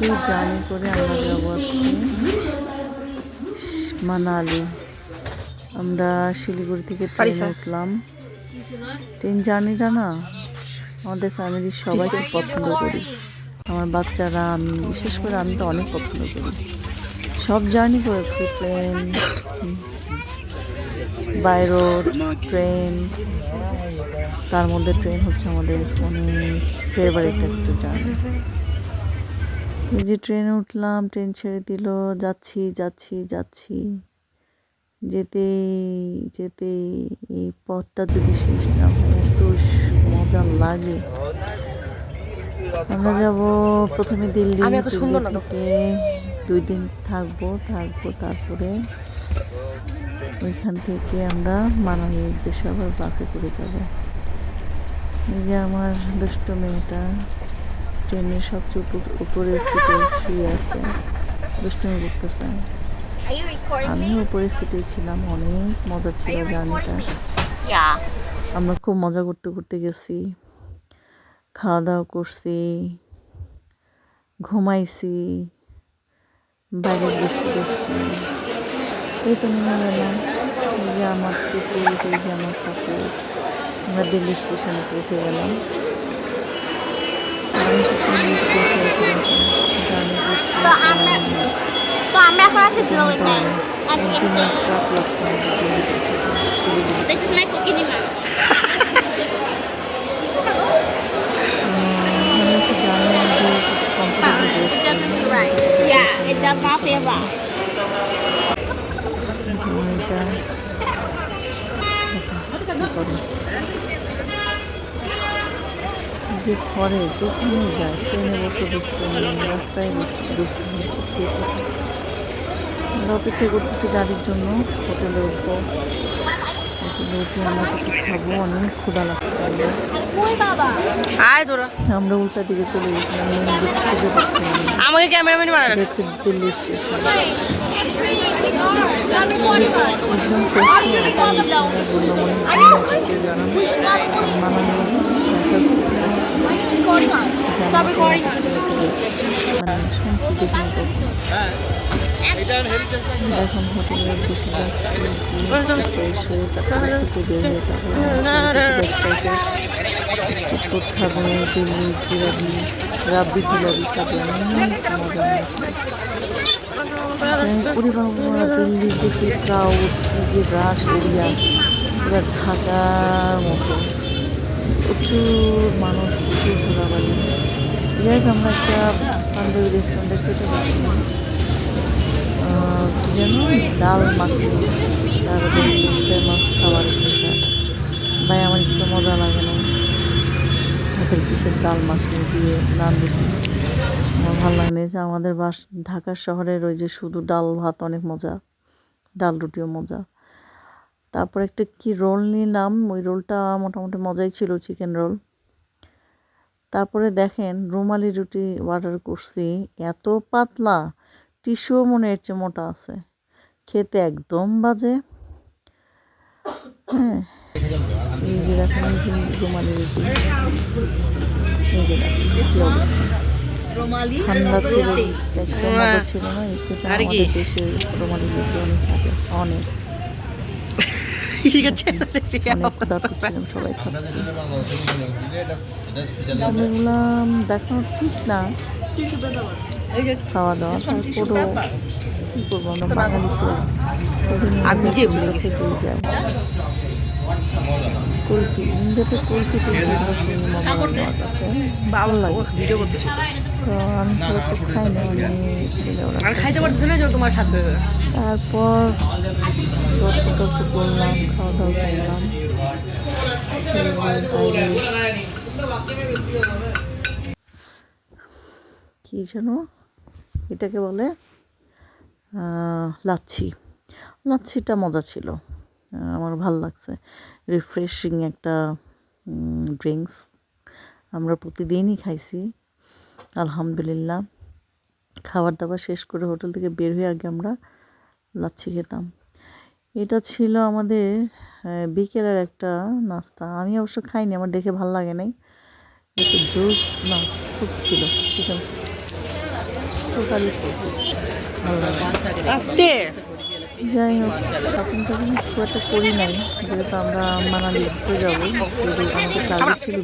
দূর জার্নি করে আমরা যাবো আজকে মানালি। আমরা শিলিগুড়ি থেকে ট্রেনে উঠলাম। ট্রেন জার্নিটা না আমাদের ফ্যামিলির সবাই খুব পছন্দ করি। আমার বাচ্চারা, আমি, বিশেষ করে আমি তো অনেক পছন্দ করি। সব জার্নি করেছি, প্লেন, বাই রোড, ট্রেন। তার মধ্যে ট্রেন হচ্ছে আমাদের অনেক ফেভারিট একটা জার্নি। এই যে ট্রেনে উঠলাম, ট্রেন ছেড়ে দিল, যাচ্ছি যাচ্ছি যাচ্ছি, যেতে যেতে এই পথটা যদি শেষ না হয় এত মজা লাগে। আমরা যাব প্রথমে দিল্লি, দিল্লি থেকে 2 দিন থাকবো, তারপরে ওইখান থেকে আমরা মানালির উদ্দেশ্যে আবার বাসে করে যাব। এই যে আমার দুষ্ট মেয়েটা ট্রেনের সবচেয়ে উপরে সিটে শুয়ে আছে, দুষ্টুমি করতেছে। আমিও উপরের সিটে ছিলাম, অনেক মজা ছিল জার্নিটা। আমরা খুব মজা করতে করতে গেছি, খাওয়া দাওয়া করছি, ঘুমাইছি, বাইরের দৃশ্য দেখছি। এই তো নেমে গেলাম। এই যে আমার টুকু, এই যে আমার কাপড়। আমরা দিল্লি স্টেশনে পৌঁছে গেলাম। বসে আছি, জার্নি করছি। তো আমরা এখন আছি দিল্লিতে। As you can see, truck লাগছে আমাদের দিল্লি পৌঁছাতে। this is my cooking map. আমি হচ্ছে জার্নির মধ্যে comfortable dress It doesn't feel right. Yeah, it does not feel right. যে ঘরে যেখানে যায়, ট্রেনে বসে বসতে রাস্তায় বসতে আমরা অপেক্ষা করতেছি গাড়ির জন্য। হোটেলে উঠবো, হোটেলে উঠে আমরা কিছু খাবো, অনেক ক্ষুধা লাগছে। আমরা উল্টা দিকে চলে গেছিলাম, মেন গেট খুঁজে পাচ্ছিলাম না। হচ্ছে দিল্লি স্টেশন। এক্সাম শেষ করে বললাম অনেক জানান মানানো শুনছি দেখিনি কখনো। এখন হোটেলের উদ্দেশ্যে যাচ্ছি, ফ্রেশ হয়ে তারপরে থেকে বের হয়ে যাবো। স্ট্রিট ফুড খাবো, দিল্লি জিলাপি, রাব্বি জিলাপি খাবো, অনেক মজা। ওরে বাবা, দিল্লির যে কি ক্রাউড, যে রাশ এরিয়া, পুরো ঢাকার মতো, প্রচুর মানুষ, প্রচুর ঘোরাবাড়ি। যাই হোক, আমরা একটা পাঞ্জাবি রেস্টুরেন্টে খেতে পাচ্ছি, যেন ডাল মাখনি, তার ফেমাস খাবার এখানকার। ভাই আমার একটু মজা লাগে না হাতের কিসের ডাল মাখনি দিয়ে নান রুটি, আমার ভালো লাগে না। যে আমাদের ঢাকার শহরের ওই যে শুধু ডাল ভাত অনেক মজা, ডাল রুটিও মজা। তারপর একটা কি রোল নিলাম, ওই রোলটা মোটামুটি মজাই ছিল, চিকেন রোল। তারপরে দেখেন রুমালি রুটি অর্ডার করছি, এত পাতলা, টিস্যুও মনে এর চেয়ে মোটা আছে, খেতে একদম বাজে। হ্যাঁ, এই যে দেখেন রুমালি রুটি, এই যে দেখেন কি অবস্থা। ঠান্ডা ছিল, একদম মজা ছিল না। এর চেয়ে আমাদের দেশের রুমালি রুটি অনেক মজা, অনেক ক্ষুধার্ত ছিলাম, সবাই খাচ্ছি। এগুলা দেখানো ঠিক না খাওয়া দাওয়া, তারপরেও কী করবো, আমরা বাঙালি থেকেই যায়। কুলফি, ইন্ডিয়াতে কুলফি আমার কাছে ভালো লাগে, তো আমি খুব একটা খাই না, আমি ছেলে ওরা তারপর গল্প বললাম, খাওয়া দাওয়া করলাম। কি যেন এটাকে বলে, লাচ্ছি। লাচ্ছিটা মজা ছিল, আমার ভালো লাগছে, রিফ্রেশিং একটা ড্রিঙ্কস। আমরা প্রতিদিনই খাইছি আলহামদুলিল্লাহ। খাবার দাবার শেষ করে হোটেল থেকে বের হয়ে আগে আমরা লাচ্ছি খেতাম। এটা ছিল আমাদের বিকেলের একটা নাস্তা। আমি অবশ্য খাইনি, আমার দেখে ভালো লাগে নাই। একটু জুস না স্যুপ ছিল, চিকেন স্যুপ। টোটালি ভালো লাগে। আসতে যাই হোক শপিং টপিং খুব একটা করি নাই, যেহেতু আমরা মানালি ঘুরতে যাবো, শুধু আমাদের টার্গেট ছিল